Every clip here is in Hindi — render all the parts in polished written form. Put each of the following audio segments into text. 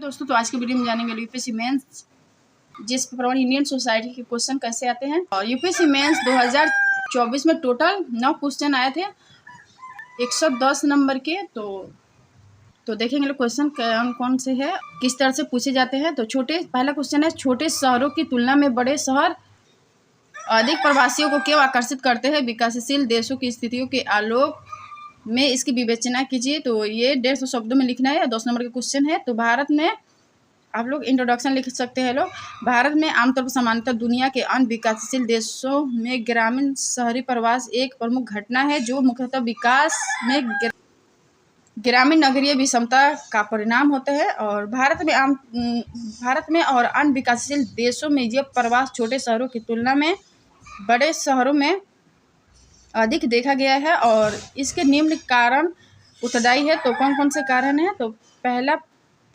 दोस्तों, तो आज की वीडियो में जानेंगे यूपीएससी मेंस जिस पेपर इंडियन सोसाइटी के क्वेश्चन कैसे आते हैं। और यूपीएससी मेंस 2024 में टोटल 9 क्वेश्चन आए थे 110 नंबर के। तो देखेंगे लोग क्वेश्चन कौन कौन से है, किस तरह से पूछे जाते हैं। तो पहला क्वेश्चन है, छोटे शहरों की तुलना में बड़े शहर अधिक प्रवासियों को क्यों आकर्षित करते हैं? विकासशील देशों की स्थितियों के आलोक में इसकी विवेचना कीजिए। तो ये 150 शब्दों में लिखना है। 10 नंबर का क्वेश्चन है। तो भारत में आप लोग इंट्रोडक्शन लिख सकते हैं लोग। भारत में आमतौर पर सामान्यतः दुनिया के अन्य विकासशील देशों में ग्रामीण शहरी प्रवास एक प्रमुख घटना है जो मुख्यतः विकास में ग्रामीण नगरीय विषमता का परिणाम होता है। और भारत में और अन्य विकासशील देशों में यह प्रवास छोटे शहरों की तुलना में बड़े शहरों में अधिक देखा गया है। और इसके निम्न कारण उत्तरदायी है। तो कौन कौन से कारण हैं? तो पहला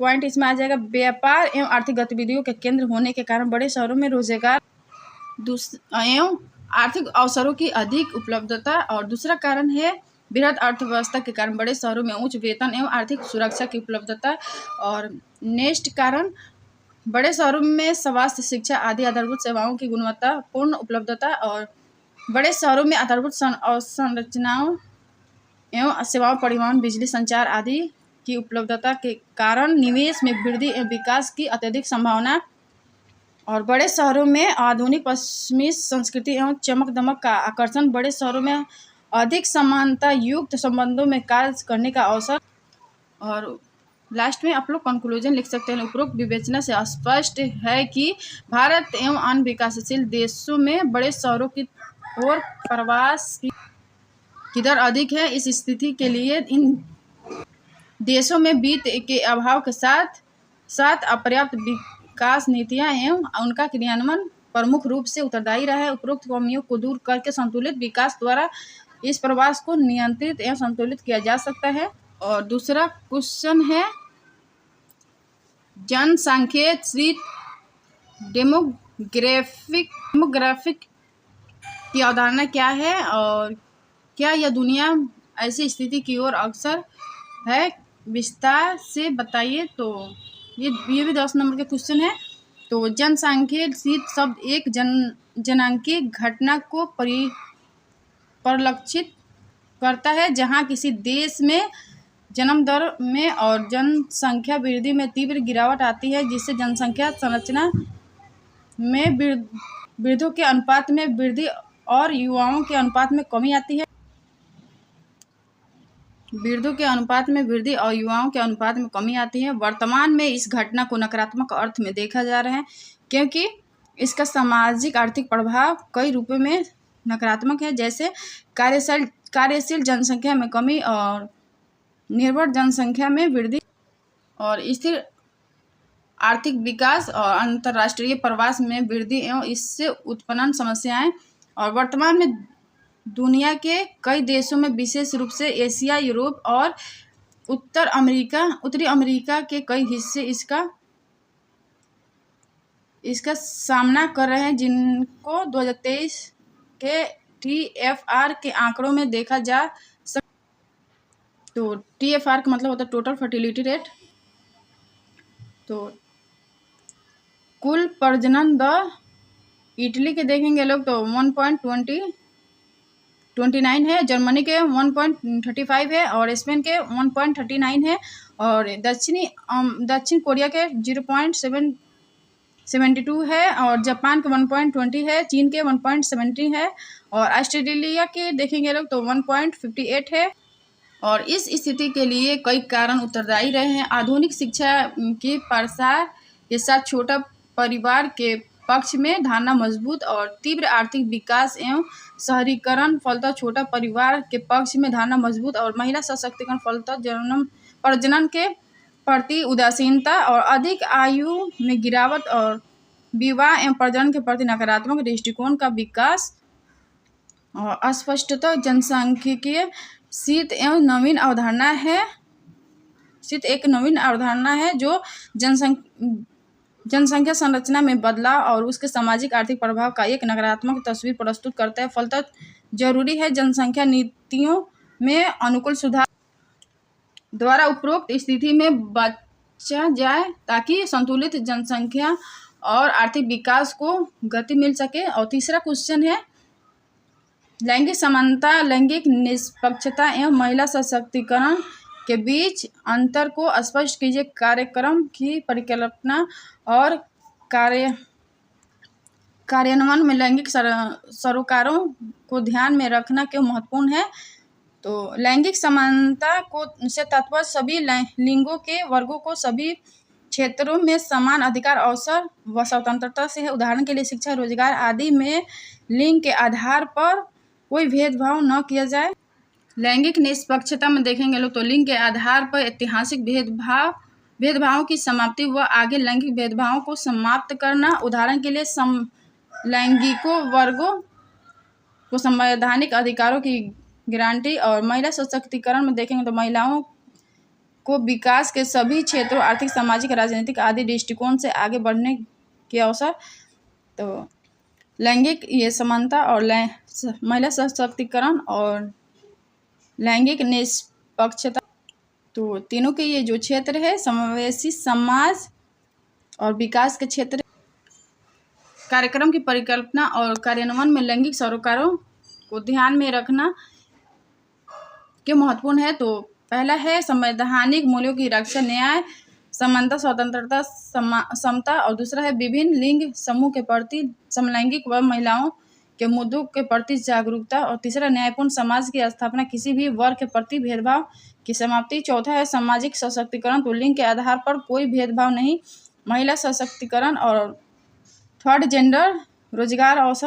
पॉइंट इसमें आ जाएगा, व्यापार एवं आर्थिक गतिविधियों के केंद्र होने के कारण बड़े शहरों में रोजगार एवं आर्थिक अवसरों की अधिक उपलब्धता। और दूसरा कारण है, बृहद अर्थव्यवस्था के कारण बड़े शहरों में उच्च वेतन एवं आर्थिक सुरक्षा की उपलब्धता। और नेक्स्ट कारण, बड़े शहरों में स्वास्थ्य, शिक्षा आदि आधारभूत सेवाओं की गुणवत्तापूर्ण उपलब्धता। और बड़े शहरों में आधारभूत संरचनाओं एवं सेवाओं, परिवहन, बिजली, संचार आदि की उपलब्धता के कारण निवेश में वृद्धि एवं विकास की अत्यधिक संभावना। और बड़े शहरों में आधुनिक पश्चिमी संस्कृति एवं चमक दमक का आकर्षण, बड़े शहरों में अधिक समानता युक्त संबंधों में कार्य करने का अवसर। और लास्ट में आप लोग कंक्लूजन लिख सकते हैं। उपरोक्त विवेचना से स्पष्ट है कि भारत एवं अन्य विकासशील देशों में बड़े शहरों की ओर प्रवास की दर अधिक है। इस स्थिति के लिए इन देशों में वित्त के अभाव के साथ साथ अपर्याप्त विकास नीतियां एवं उनका क्रियान्वयन प्रमुख रूप से उत्तरदायी रहा है। उपरोक्त कमियों को दूर करके संतुलित विकास द्वारा इस प्रवास को नियंत्रित एवं संतुलित किया जा सकता है। और दूसरा क्वेश्चन है, जनसांख्यिकीय डेमोग्राफिक की अवधारणा क्या है और क्या यह दुनिया ऐसी स्थिति की ओर अग्रसर है? विस्तार से बताइए। तो ये भी 10 नंबर के क्वेश्चन है। तो जनसांख्यिकीय शब्द एक जनांकीय घटना को परिलक्षित करता है जहां किसी देश में जन्म दर में और जनसंख्या वृद्धि में तीव्र गिरावट आती है, जिससे जनसंख्या संरचना में वृद्धों के अनुपात में वृद्धि और युवाओं के अनुपात में कमी आती है। वृद्धों के अनुपात में वृद्धि और युवाओं के अनुपात में कमी आती है। वर्तमान में इस घटना को नकारात्मक अर्थ में देखा जा रहा है, क्योंकि इसका सामाजिक आर्थिक प्रभाव कई रूपों में नकारात्मक है, जैसे कार्यशील जनसंख्या में कमी और निर्भर जनसंख्या में वृद्धि और स्थिर आर्थिक विकास और अंतर्राष्ट्रीय प्रवास में वृद्धि एवं इससे उत्पन्न समस्याएं। और वर्तमान में दुनिया के कई देशों में, विशेष रूप से एशिया, यूरोप और उत्तरी अमेरिका के कई हिस्से इसका सामना कर रहे हैं, जिनको 2023 के TFR के आंकड़ों में देखा जा सकता। तो TFR का मतलब होता है टोटल फर्टिलिटी रेट। तो कुल प्रजनन दर इटली के देखेंगे लोग तो 1.29 है, जर्मनी के 1.35 है और स्पेन के 1.39 है और दक्षिण कोरिया के 0.72 है और जापान के 1.20 है, चीन के 1.70 है और ऑस्ट्रेलिया के देखेंगे लोग तो 1.58 है। और इस स्थिति के लिए कई कारण उत्तरदायी रहे हैं। आधुनिक शिक्षा के प्रसार के साथ छोटा परिवार के पक्ष में धारणा मजबूत और तीव्र आर्थिक विकास एवं शहरीकरण फलतः छोटा परिवार के पक्ष में धारणा मजबूत और महिला सशक्तिकरण फलतः प्रजनन के प्रति उदासीनता और अधिक आयु में गिरावट और विवाह एवं प्रजनन के प्रति नकारात्मक दृष्टिकोण का विकास। और अस्पष्टता जनसांख्यिकीय शीत एक नवीन अवधारणा है जो जनसंख्या संरचना में बदलाव और उसके सामाजिक आर्थिक प्रभाव का एक नकारात्मक तस्वीर प्रस्तुत करता है। फलतः जरूरी है जनसंख्या नीतियों में अनुकूल सुधार द्वारा उपरोक्त स्थिति में बचा जाए ताकि संतुलित जनसंख्या और आर्थिक विकास को गति मिल सके। और तीसरा क्वेश्चन है लैंगिक समानता, लैंगिक निष्पक्षता एवं महिला सशक्तिकरण के बीच अंतर को स्पष्ट कीजिए। कार्यक्रम की परिकल्पना और कार्यान्वयन में लैंगिक सरोकारों को ध्यान में रखना क्यों महत्वपूर्ण है। तो लैंगिक समानता को से तात्पर्य सभी लिंगों के वर्गों को सभी क्षेत्रों में समान अधिकार, अवसर व स्वतंत्रता से है। उदाहरण के लिए शिक्षा, रोजगार आदि में लिंग के आधार पर कोई भेदभाव न किया जाए। लैंगिक निष्पक्षता में देखेंगे लोग तो लिंग के आधार पर ऐतिहासिक भेदभावों की समाप्ति व आगे लैंगिक भेदभावों को समाप्त करना। उदाहरण के लिए समलैंगिकों वर्गों को संवैधानिक अधिकारों की गारंटी। और महिला सशक्तिकरण में देखेंगे तो महिलाओं को विकास के सभी क्षेत्रों आर्थिक, सामाजिक, राजनीतिक आदि दृष्टिकोण से आगे बढ़ने के अवसर। तो लैंगिक ये समानता और महिला सशक्तिकरण और लैंगिक निष्पक्षता, तो तीनों के ये जो क्षेत्र है समावेशी समाज और विकास के क्षेत्र। कार्यक्रम की परिकल्पना और कार्यान्वयन में लैंगिक सरोकारों को ध्यान में रखना क्यों महत्वपूर्ण है। तो पहला है संवैधानिक मूल्यों की रक्षा, न्याय, समानता, स्वतंत्रता, समता। और दूसरा है विभिन्न लिंग समूह के प्रति समलैंगिक व महिलाओं के मुद्दों के प्रति जागरूकता। और तीसरा न्यायपूर्ण समाज की स्थापना, किसी भी वर्ग के प्रति भेदभाव की समाप्ति। चौथा है सामाजिक सशक्तिकरण, तो लिंग के आधार पर कोई भेदभाव नहीं, महिला सशक्तिकरण। और थर्ड जेंडर, रोजगार अवसर।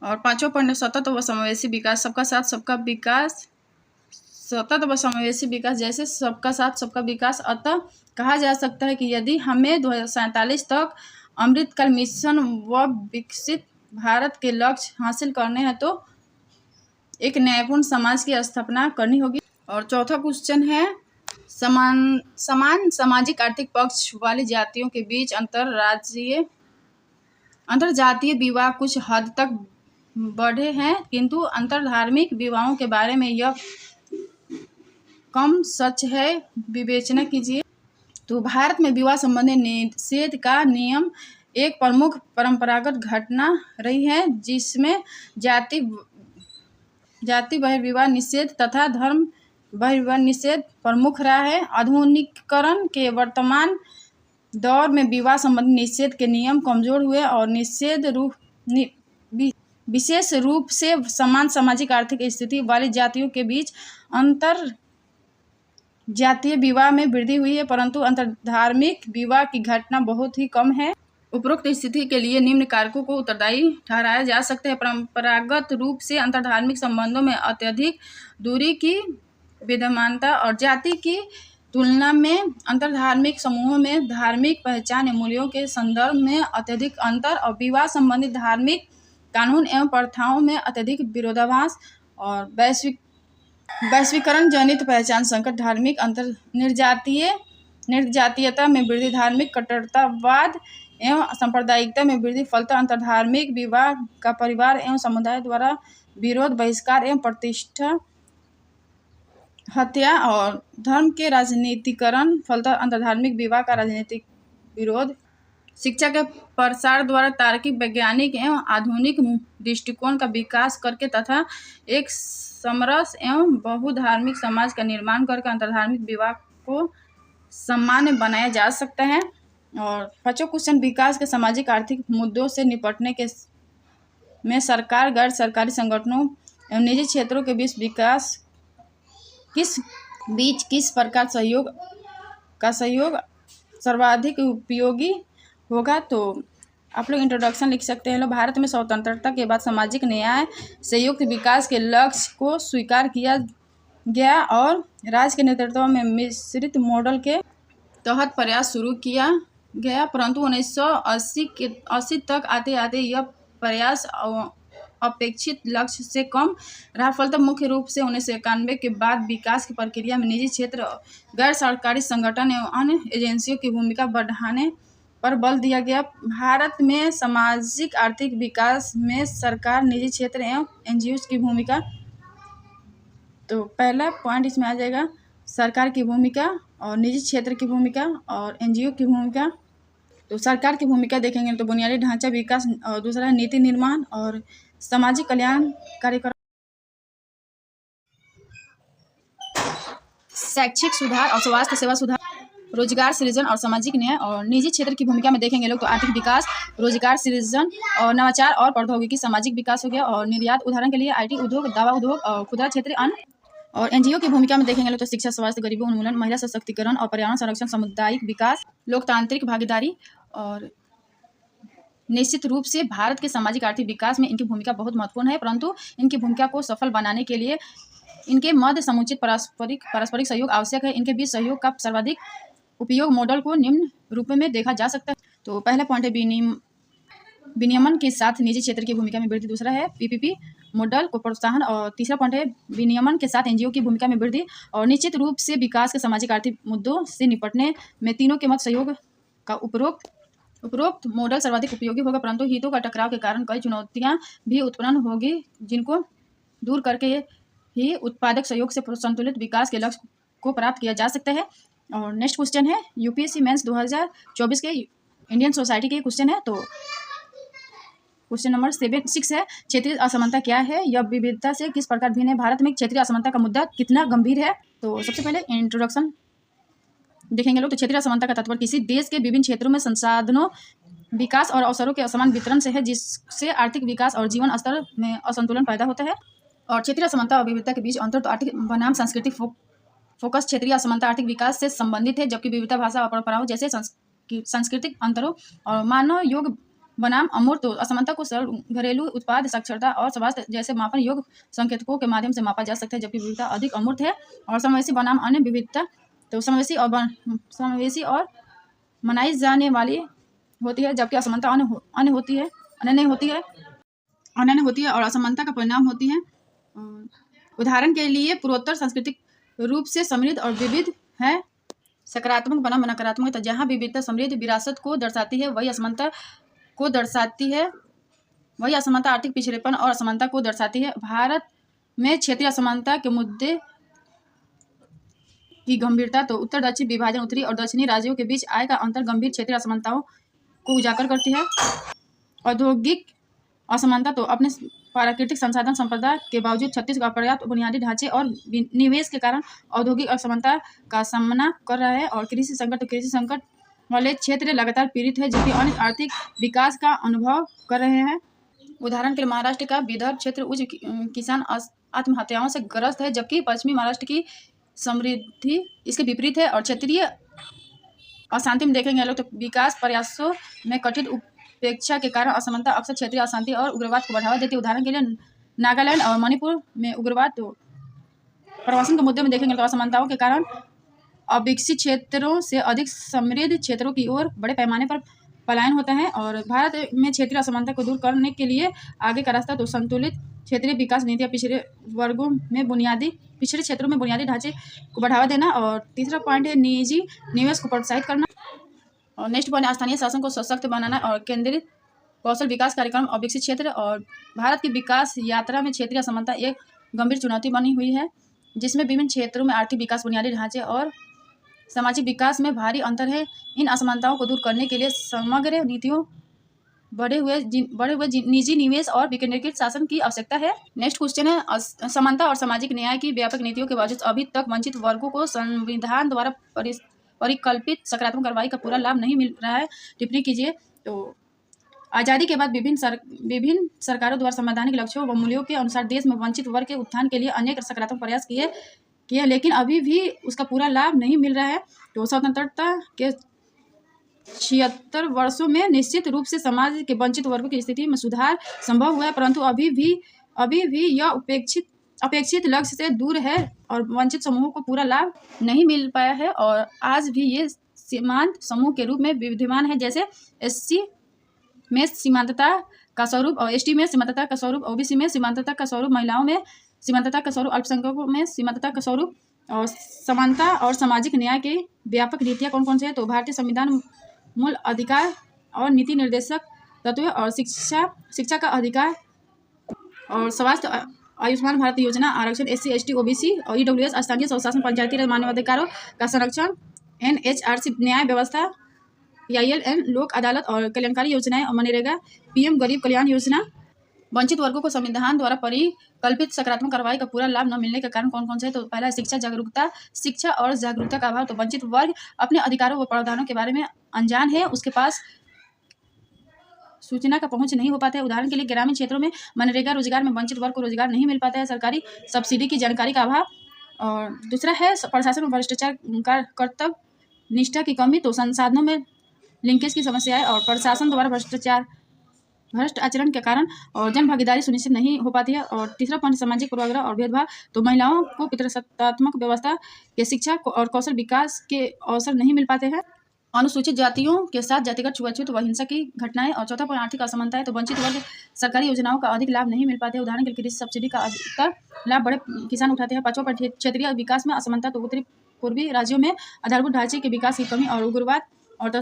और पांचवा पॉइंट सतत व समावेशी विकास, सबका साथ सबका विकास, सतत व समावेशी विकास जैसे सबका साथ सबका विकास। अतः कहा जा सकता है कि यदि हमें 2047 तक अमृतकाल मिशन व विकसित भारत के लक्ष्य हासिल करने हैं तो एक न्यायपूर्ण समाज की स्थापना करनी होगी। और चौथा क्वेश्चन है समान सामाजिक आर्थिक पक्ष वाली जातियों के बीच अंतरजातीय विवाह कुछ हद तक बढ़े हैं, किंतु अंतरधार्मिक विवाहों के बारे में यह कम सच है। विवेचना कीजिए। तो भारत में विवाह संबंधी निषेध का नियम एक प्रमुख परंपरागत घटना रही है, जिसमें जाति बहिर्विवाह निषेध तथा धर्म बहिर्विवाह निषेध प्रमुख रहा है। आधुनिकीकरण के वर्तमान दौर में विवाह संबंधी निषेध के नियम कमजोर हुए और विशेष रूप से समान सामाजिक आर्थिक स्थिति वाली जातियों के बीच अंतर जातीय विवाह में वृद्धि हुई है, परंतु अंतरधार्मिक विवाह की घटना बहुत ही कम है। उपरोक्त स्थिति के लिए निम्न कारकों को उत्तरदायी ठहराया जा सकता है। परंपरागत रूप से अंतरधार्मिक संबंधों में अत्यधिक दूरी की विद्यमानता और जाति की तुलना में अंतरधार्मिक समूहों में धार्मिक पहचान एवं मूल्यों के संदर्भ में अत्यधिक अंतर और विवाह संबंधी धार्मिक कानून एवं प्रथाओं में अत्यधिक विरोधाभास और वैश्वीकरण जनित पहचान संकट, धार्मिक अंतर, निर्जातीयता में वृद्धि, धार्मिक कट्टरतावाद एवं सांप्रदायिकता में वृद्धि, फलतः अंतरधार्मिक विवाह का परिवार एवं समुदाय द्वारा विरोध, बहिष्कार एवं प्रतिष्ठा हत्या और धर्म के राजनीतिकरण, फलतः अंतरधार्मिक विवाह का राजनीतिक विरोध। शिक्षा के प्रसार द्वारा तार्किक, वैज्ञानिक एवं आधुनिक दृष्टिकोण का विकास करके तथा एक समरस एवं बहुधार्मिक समाज का निर्माण करके अंतरधार्मिक विवाह को सामान्य बनाया जा सकता है। और पांचवा क्वेश्चन विकास के सामाजिक आर्थिक मुद्दों से निपटने के में सरकार, गैर सरकारी संगठनों एवं निजी क्षेत्रों के बीच किस प्रकार सहयोग सर्वाधिक उपयोगी होगा। तो आप लोग इंट्रोडक्शन लिख सकते हैं। भारत में स्वतंत्रता के बाद सामाजिक न्याय संयुक्त विकास के लक्ष्य को स्वीकार किया गया और राज्य के नेतृत्व में मिश्रित मॉडल के तहत प्रयास शुरू किया गया, परंतु 1980 तक आते आते यह प्रयास अपेक्षित लक्ष्य से कम रहा। फलतः मुख्य रूप से 1991 के बाद विकास की प्रक्रिया में निजी क्षेत्र, गैर सरकारी संगठन एवं अन्य एजेंसियों की भूमिका बढ़ाने पर बल दिया गया। भारत में सामाजिक आर्थिक विकास में सरकार, निजी क्षेत्र एवं एनजीओ की भूमिका। तो पहला पॉइंट इसमें आ जाएगा सरकार की भूमिका और निजी क्षेत्र की भूमिका और एनजीओ की भूमिका। तो सरकार की भूमिका देखेंगे तो बुनियादी ढांचा विकास, और दूसरा है नीति निर्माण और सामाजिक कल्याण कार्यक्रम, शैक्षिक सुधार और स्वास्थ्य सेवा सुधार, रोजगार सृजन और सामाजिक न्याय। और निजी क्षेत्र की भूमिका में देखेंगे लोग तो आर्थिक विकास, रोजगार सृजन और नवाचार और प्रौद्योगिकी, सामाजिक विकास हो गया और निर्यात, उदाहरण के लिए आईटी उद्योग, दवा उद्योग और खुदरा क्षेत्र अन्न। और एनजीओ की भूमिका में देखेंगे लोग तो शिक्षा, स्वास्थ्य, गरीबी उन्मूलन, महिला सशक्तिकरण और पर्यावरण संरक्षण, सामुदायिक विकास, लोकतांत्रिक भागीदारी। और निश्चित रूप से भारत के सामाजिक आर्थिक विकास में इनकी भूमिका बहुत महत्वपूर्ण है, परंतु इनकी भूमिका को सफल बनाने के लिए इनके मध्य समुचित पारस्परिक सहयोग आवश्यक है। इनके बीच सहयोग का सर्वाधिक उपयोग मॉडल को निम्न रूप में देखा जा सकता है। तो पहला पॉइंट है विनियमन के साथ निजी क्षेत्र की भूमिका में वृद्धि, दूसरा है पीपीपी मॉडल को प्रोत्साहन, और तीसरा पॉइंट है विनियमन के साथ एनजीओ की भूमिका में वृद्धि और निश्चित रूप से विकास के सामाजिक आर्थिक मुद्दों से निपटने में तीनों के मध्य सहयोग का उपरोक्त मॉडल सर्वाधिक उपयोगी होगा, परंतु हितों का टकराव के कारण कई चुनौतियां भी उत्पन्न होगी, जिनको दूर करके ही उत्पादक सहयोग से संतुलित विकास के लक्ष्य को प्राप्त किया जा सकता है। और नेक्स्ट क्वेश्चन है यूपीएससी मेंस 2024 के इंडियन सोसाइटी के क्वेश्चन है। तो क्वेश्चन नंबर 6 है, क्षेत्रीय असमानता क्या है, यह विविधता से किस प्रकार भिन्न है, भारत में क्षेत्रीय असमानता का मुद्दा कितना गंभीर है। तो सबसे पहले इंट्रोडक्शन देखेंगे लोग तो क्षेत्रीय असमानता का तात्पर्य किसी देश के विभिन्न क्षेत्रों में संसाधनों, विकास और अवसरों के असमान वितरण से है, जिससे आर्थिक विकास और जीवन स्तर में असंतुलन पैदा होता है। और क्षेत्रीय असमानता और विविधता के बीच अंतर तो आर्थिक बनाम सांस्कृतिक फोकस। क्षेत्रीय असमानता आर्थिक विकास से संबंधित है, जबकि विविधता भाषा और परंपराओं जैसे सांस्कृतिक अंतरों और मानव योग बनाम अमूर्त। तो असमानता को सरल घरेलू उत्पाद, साक्षरता और स्वास्थ्य जैसे मापन योग संकेतकों के माध्यम से मापा जा सकता है, जबकि विविधता अधिक अमूर्त है। और समावेशी बनाम अन्य विविधता, तो समावेशी और मनाई जाने वाली होती है, जबकि असमानता अनन्य होती है और असमानता का परिणाम होती है। उदाहरण के लिए पूर्वोत्तर सांस्कृतिक रूप से समृद्ध और विविध है, सकारात्मक बनाम नकारात्मक। जहाँ विविधता समृद्ध विरासत को दर्शाती है, वही असमानता आर्थिक पिछड़ेपन और असमानता को दर्शाती है। भारत में क्षेत्रीय असमानता के मुद्दे की गंभीरता, तो उत्तर दक्षिण विभाजन, उत्तरी और दक्षिणी राज्यों के बीच आय का अंतर गंभीर क्षेत्रीय असमानताओं को उजागर करती है। औद्योगिक असमानता, तो अपने प्राकृतिक संसाधन संपदा के बावजूद छत्तीसगढ़ अपर्याप्त बुनियादी ढांचे और निवेश के कारण औद्योगिक असमानता का सामना कर रहा है। और कृषि संकट वाले क्षेत्र लगातार पीड़ित है, जबकि अन्य आर्थिक विकास का अनुभव कर रहे हैं। उदाहरण के लिए महाराष्ट्र का विदर्भ क्षेत्र उच्च किसान आत्महत्याओं से ग्रस्त है, जबकि पश्चिमी महाराष्ट्र की समृद्धि इसके विपरीत है। और क्षेत्रीय अशांति में देखेंगे लोग तो विकास प्रयासों में कथित उपेक्षा के कारण असमानता अक्सर क्षेत्रीय अशांति और उग्रवाद को बढ़ावा देती है। उदाहरण के लिए नागालैंड और मणिपुर में उग्रवाद, तो प्रवासन के मुद्दे में देखेंगे तो असमानताओं के कारण अविकसित क्षेत्रों से अधिक समृद्ध क्षेत्रों की ओर बड़े पैमाने पर पलायन होता है। और भारत में क्षेत्रीय असमानता को दूर करने के लिए आगे का रास्ता, तो संतुलित क्षेत्रीय विकास नीतियाँ, पिछड़े क्षेत्रों में बुनियादी ढांचे को बढ़ावा देना। और तीसरा पॉइंट है निजी निवेश को प्रोत्साहित करना। और नेक्स्ट पॉइंट स्थानीय शासन को सशक्त बनाना और केंद्रित कौशल विकास कार्यक्रम अविकसित क्षेत्र। और भारत की विकास यात्रा में क्षेत्रीय असमानता एक गंभीर चुनौती बनी हुई है, जिसमें विभिन्न क्षेत्रों में आर्थिक विकास, बुनियादी ढांचे और सामाजिक विकास में भारी अंतर है। इन असमानताओं को दूर करने के लिए समग्र नीतियों, बढ़े हुए निजी निवेश और विकेंद्रीकृत शासन की आवश्यकता है। नेक्स्ट क्वेश्चन है समानता और सामाजिक न्याय की व्यापक नीतियों के बावजूद अभी तक वंचित वर्गों को संविधान द्वारा परिकल्पित सकारात्मक कार्रवाई का पूरा लाभ नहीं मिल रहा है। टिप्पणी कीजिए। तो आज़ादी के बाद विभिन्न सरकारों द्वारा संवैधानिक लक्ष्यों व मूल्यों के अनुसार देश में वंचित वर्ग के उत्थान के लिए अनेक सकारात्मक प्रयास किए, लेकिन अभी भी उसका पूरा लाभ नहीं मिल रहा है। तो स्वतंत्रता के 76 वर्षों में निश्चित रूप से समाज के वंचित वर्गों की स्थिति में सुधार संभव हुआ है, परंतु अभी भी यह अपेक्षित लक्ष्य से दूर है और वंचित समूहों को पूरा लाभ नहीं मिल पाया है। और आज भी ये सीमांत समूह के रूप में विद्यमान है, जैसे एससी में सीमांतता का स्वरूप और एसटी में सीमांतता का स्वरूप, ओबीसी में सीमांतता का स्वरूप, महिलाओं में सीमांतता का स्वरूप, अल्पसंख्यकों में सीमांतता का स्वरूप। और समानता और सामाजिक न्याय की व्यापक नीतियाँ कौन कौन से हैं? तो भारतीय संविधान मूल अधिकार और नीति निर्देशक तत्व और शिक्षा का अधिकार और स्वास्थ्य, आयुष्मान भारत योजना, आरक्षण एससी एसटी ओबीसी और ईडब्ल्यूएस, स्थानीय स्वशासन, पंचायती राज, मानवाधिकारों का संरक्षण NHRC न्याय व्यवस्था, PILN लोक अदालत और कल्याणकारी योजनाएं और मनरेगा, PM गरीब कल्याण योजना। वंचित वर्गों को संविधान द्वारा परिकल्पित सकारात्मक कार्रवाई का पूरा लाभ न मिलने के कारण कौन कौन से है? तो पहला है शिक्षा और जागरूकता का अभाव। तो वंचित वर्ग अपने अधिकारों व प्रावधानों के बारे में अनजान है, उसके पास सूचना का पहुंच नहीं हो पाता है। उदाहरण के लिए ग्रामीण क्षेत्रों में मनरेगा रोजगार में वंचित वर्ग को रोजगार नहीं मिल पाता है। सरकारी सब्सिडी की जानकारी का अभाव। और दूसरा है प्रशासन में भ्रष्टाचार का कर्तव्य निष्ठा की कमी। तो संसाधनों में लिंकेज की समस्याएं और प्रशासन द्वारा भ्रष्ट आचरण के कारण और जन भागीदारी सुनिश्चित नहीं हो पाती है। और तीसरा पॉइंट सामाजिक पूर्वाग्रह और भेदभाव। तो महिलाओं को पितृसत्तात्मक व्यवस्था के शिक्षा और कौशल विकास के अवसर नहीं मिल पाते हैं। अनुसूचित जातियों के साथ जातिगत छुआछूत व हिंसा की घटनाएं। और चौथा पॉइंट आर्थिक असमानताएं। तो वंचित वर्ग सरकारी योजनाओं का अधिक लाभ नहीं मिल पाते हैं। उदाहरण के लिए कृषि सब्सिडी का अधिकतर लाभ बड़े किसान उठाते हैं। पांचवा पॉइंट क्षेत्रीय विकास में असमानता। तो उत्तरी पूर्वी राज्यों में आधारभूत ढांचे के विकास की कमी और उग्रवाद और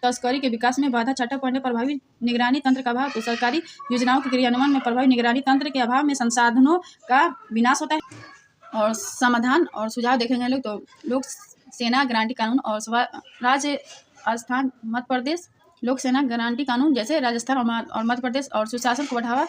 तस्करी के विकास में बाधा। छठा पॉइंट है प्रभावी निगरानी तंत्र का अभाव। तो सरकारी योजनाओं के क्रियान्वयन में प्रभावी निगरानी तंत्र के अभाव में संसाधनों का विनाश होता है। और समाधान और सुझाव देखेंगे लोग तो लोक सेना गारंटी कानून और राज्य स्थान मध्य प्रदेश लोक सेना गारंटी कानून जैसे राजस्थान और मध्य प्रदेश। और सुशासन को बढ़ावा,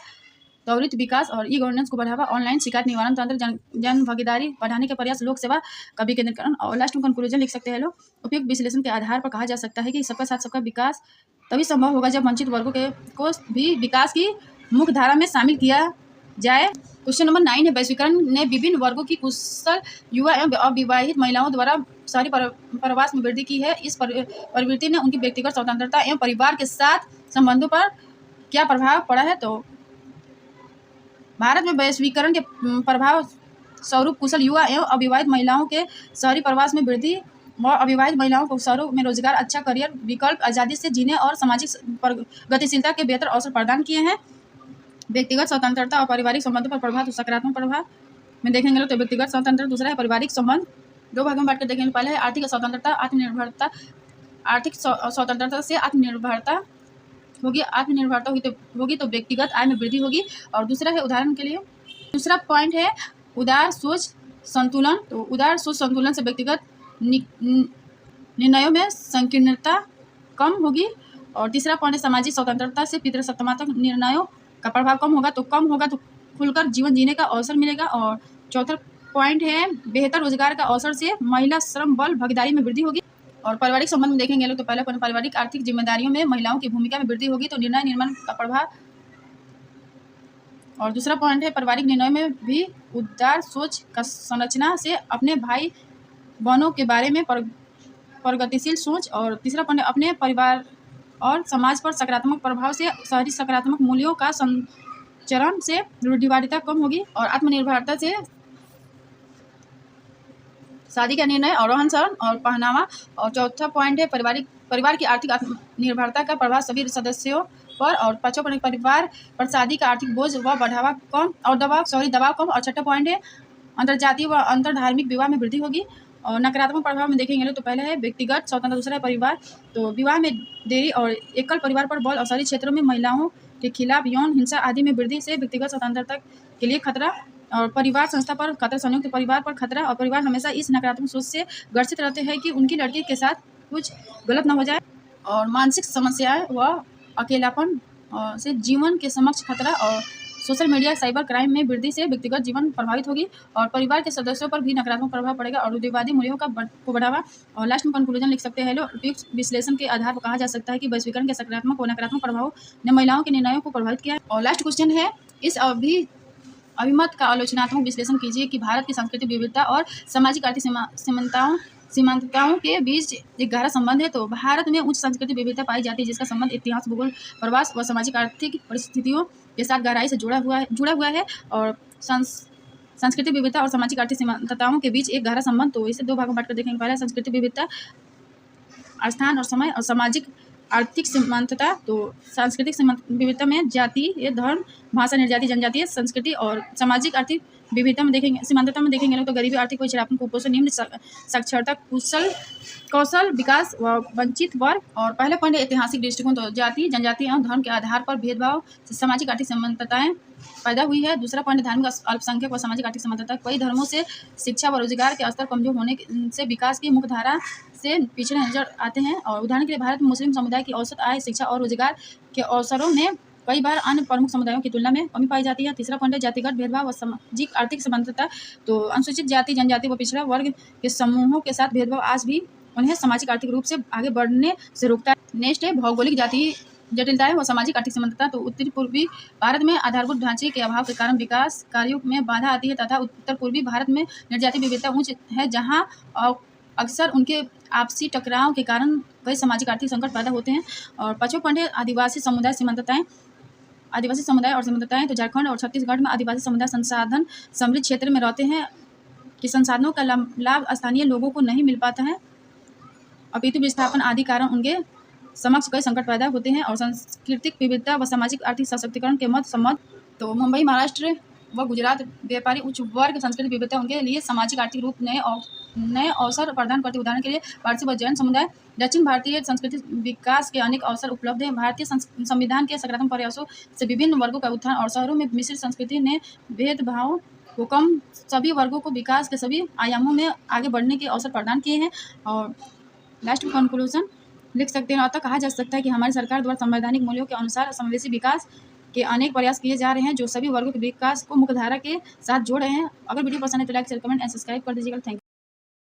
त्वरित विकास और गवर्नेंस को बढ़ावा, ऑनलाइन शिकायत निवारण तंत्र, जन भागीदारी बढ़ाने के प्रयास, लोक सेवा का विकेंद्रीकरण। और लास्ट में कंक्लूजन लिख सकते हैं लोग। उपयुक्त विश्लेषण के आधार पर कहा जा सकता है कि सबका साथ सबका विकास तभी संभव होगा जब वंचित वर्गों को भी विकास की मुख्य धारा में शामिल किया जाए। क्वेश्चन नंबर 9 है वैश्वीकरण ने विभिन्न वर्गों की कुशल युवा एवं अविवाहित महिलाओं द्वारा शहरी प्रवास में वृद्धि की है। इस प्रवृत्ति ने उनकी व्यक्तिगत स्वतंत्रता एवं परिवार के साथ संबंधों पर क्या प्रभाव पड़ा है? तो भारत में वैश्वीकरण के प्रभाव स्वरूप कुशल युवा एवं अविवाहित महिलाओं के शहरी प्रवास में वृद्धि व अविवाहित महिलाओं को शहरों में रोजगार, अच्छा करियर विकल्प, आज़ादी से जीने और सामाजिक गतिशीलता के बेहतर अवसर प्रदान किए हैं। व्यक्तिगत स्वतंत्रता और पारिवारिक संबंधों पर प्रभाव। तो सकारात्मक प्रभाव में देखेंगे लोग तो व्यक्तिगत स्वतंत्रता, दूसरा है पारिवारिक संबंध। दो भागों में बांट कर देखेंगे। पहले है आर्थिक स्वतंत्रता, आत्मनिर्भरता। आर्थिक स्वतंत्रता से आत्मनिर्भरता होगी तो व्यक्तिगत आय में वृद्धि होगी। और दूसरा है उदाहरण के लिए दूसरा पॉइंट है उदार सोच संतुलन। तो उदार सोच संतुलन से व्यक्तिगत निर्णयों में संकीर्णता कम होगी। और तीसरा पॉइंट है सामाजिक स्वतंत्रता से पितृसत्तात्मक निर्णयों का प्रभाव कम होगा तो खुलकर जीवन जीने का अवसर मिलेगा। और चौथा पॉइंट है बेहतर रोजगार का अवसर से महिला श्रम बल भागीदारी में वृद्धि होगी। और पारिवारिक संबंध में देखेंगे लोग तो पहला पॉइंट पारिवारिक आर्थिक जिम्मेदारियों में महिलाओं की भूमिका में वृद्धि होगी तो निर्णय निर्माण का प्रभाव। और दूसरा पॉइंट है पारिवारिक निर्णय में भी उदार सोच का संरचना से अपने भाई बहनों के बारे में प्रगतिशील सोच। और तीसरा पॉइंट अपने परिवार और समाज पर सकारात्मक प्रभाव से शहरी सकारात्मक मूल्यों का संचरण से रूढ़िवादिता कम होगी। और आत्मनिर्भरता से शादी का निर्णय और रहन सहन और पहनावा। और चौथा पॉइंट है परिवार की आर्थिक आत्मनिर्भरता का प्रभाव सभी सदस्यों पर। और पांचवा पॉइंट परिवार पर शादी का आर्थिक बोझ व बढ़ावा कम और दबाव कम। और छठा पॉइंट है अंतर्जातीय व अंतरधार्मिक विवाह में वृद्धि होगी। और नकारात्मक प्रभाव में देखेंगे तो पहले है व्यक्तिगत स्वतंत्रता, दूसरा है परिवार। तो विवाह में देरी और एकल परिवार पर बल और शहरी क्षेत्रों में महिलाओं के खिलाफ यौन हिंसा आदि में वृद्धि से व्यक्तिगत स्वतंत्रता के लिए खतरा। और परिवार संस्था पर खतरा, संयुक्त परिवार पर खतरा। और परिवार हमेशा इस नकारात्मक सोच से ग्रसित रहते हैं कि उनकी लड़की के साथ कुछ गलत न हो जाए। और मानसिक समस्याएं व अकेलापन से जीवन के समक्ष खतरा। और सोशल मीडिया साइबर क्राइम में वृद्धि से व्यक्तिगत जीवन प्रभावित होगी। और परिवार के सदस्यों पर भी नकारात्मक प्रभाव पड़ेगा और रूढ़िवादी मूल्यों को बढ़ावा। और लास्ट में कंक्लूजन लिख सकते हैं लोग उपयुक्त विश्लेषण के आधार पर कहा जा सकता है कि वैश्वीकरण के सकारात्मक और नकारात्मक प्रभावों ने महिलाओं के निर्णयों को प्रभावित किया है। और लास्ट क्वेश्चन है इस अभिमत का आलोचनात्मक विश्लेषण कीजिए कि भारत की सांस्कृतिक विविधता और सामाजिक आर्थिक सीमांतताओं के बीच एक गहरा संबंध है। तो भारत में उच्च सांस्कृतिक विविधता पाई जाती है जिसका संबंध इतिहास, भूगोल, प्रवास व सामाजिक आर्थिक परिस्थितियों के साथ गहराई से जुड़ा हुआ है। और सांस्कृतिक विविधता और सामाजिक आर्थिक सीमांतताओं के बीच एक गहरा संबंध। तो इसे दो भागों में बांटकर देखेंगे। पहला सांस्कृतिक विविधता स्थान और समय, और सामाजिक आर्थिक सीमांतता। तो सांस्कृतिक विविधता में जाति, धर्म, भाषा, निर्जाति, जनजातीय संस्कृति और सामाजिक आर्थिक विविधता में देखेंगे, समानता में देखेंगे लोग तो गरीबी, आर्थिक पिछड़ापन, कुपोषण, निम्न साक्षरता, कुशल कौशल विकास व वंचित वर्ग। और पहले पॉइंट है ऐतिहासिक दृष्टिकोण, तो जाति, जनजाति एवं धर्म के आधार पर भेदभाव से सामाजिक आर्थिक समानताएं पैदा हुई है। दूसरा पॉइंट धार्मिक अल्पसंख्यक व सामाजिक आर्थिक समानता, कई धर्मों से शिक्षा व रोजगार के स्तर कमजोर होने से विकास की मुख्य धारा से पिछड़े नजर आते हैं। और उदाहरण के लिए भारत में मुस्लिम समुदाय की औसत आय, शिक्षा और रोजगार के अवसरों में कई बार अन्य प्रमुख समुदायों की तुलना में कमी पाई जाती है। तीसरा पॉइंट है जातिगत भेदभाव व सामाजिक आर्थिक समानता, तो अनुसूचित जाति, जनजाति व पिछड़ा वर्ग के समूहों के साथ भेदभाव आज भी उन्हें सामाजिक आर्थिक रूप से आगे बढ़ने से रोकता है। नेक्स्ट है भौगोलिक जाति जटिलताएं व सामाजिक आर्थिक समानता, तो उत्तरी पूर्वी भारत में आधारभूत ढांचे के अभाव के कारण विकास कार्यों में बाधा आती है तथा उत्तर पूर्वी भारत में निर्याती विविधता उच्च है, जहां अक्सर उनके आपसी टकराव के कारण कई सामाजिक आर्थिक संकट पैदा होते हैं। और पांचवा पॉइंट है आदिवासी समुदाय समानताएं, आदिवासी समुदाय और समानताएं, तो झारखंड और छत्तीसगढ़ में आदिवासी समुदाय संसाधन समृद्ध क्षेत्र में रहते हैं कि संसाधनों का लाभ स्थानीय लोगों को नहीं मिल पाता है, अपितु विस्थापन आदि कारण उनके समक्ष कई संकट पैदा होते हैं। और सांस्कृतिक विविधता व सामाजिक आर्थिक सशक्तिकरण के मत सम्मत, तो मुंबई, महाराष्ट्र व गुजरात व्यापारी उच्च वर्ग सांस्कृतिक विविधता उनके लिए सामाजिक आर्थिक रूप नए अवसर प्रदान करते। उदाहरण के लिए पारसी व जैन समुदाय, दक्षिण भारतीय सांस्कृतिक विकास के अनेक अवसर उपलब्ध हैं। भारतीय संविधान के सकारात्मक प्रयासों से विभिन्न वर्गों का उत्थान और शहरों में मिश्रित संस्कृति ने भेदभाव को कम, सभी वर्गों को विकास के सभी आयामों में आगे बढ़ने के अवसर प्रदान किए हैं। और लास्ट में कंक्लूजन लिख सकते हैं, अतः कहा जा सकता है कि हमारी सरकार द्वारा संवैधानिक मूल्यों के अनुसार समावेशी विकास के अनेक प्रयास किए जा रहे हैं जो सभी वर्गों के विकास को मुख्यधारा के साथ जोड़ रहे हैं। अगर वीडियो पसंद है तो like, share, comment and subscribe कर दीजिएगा। Thank you.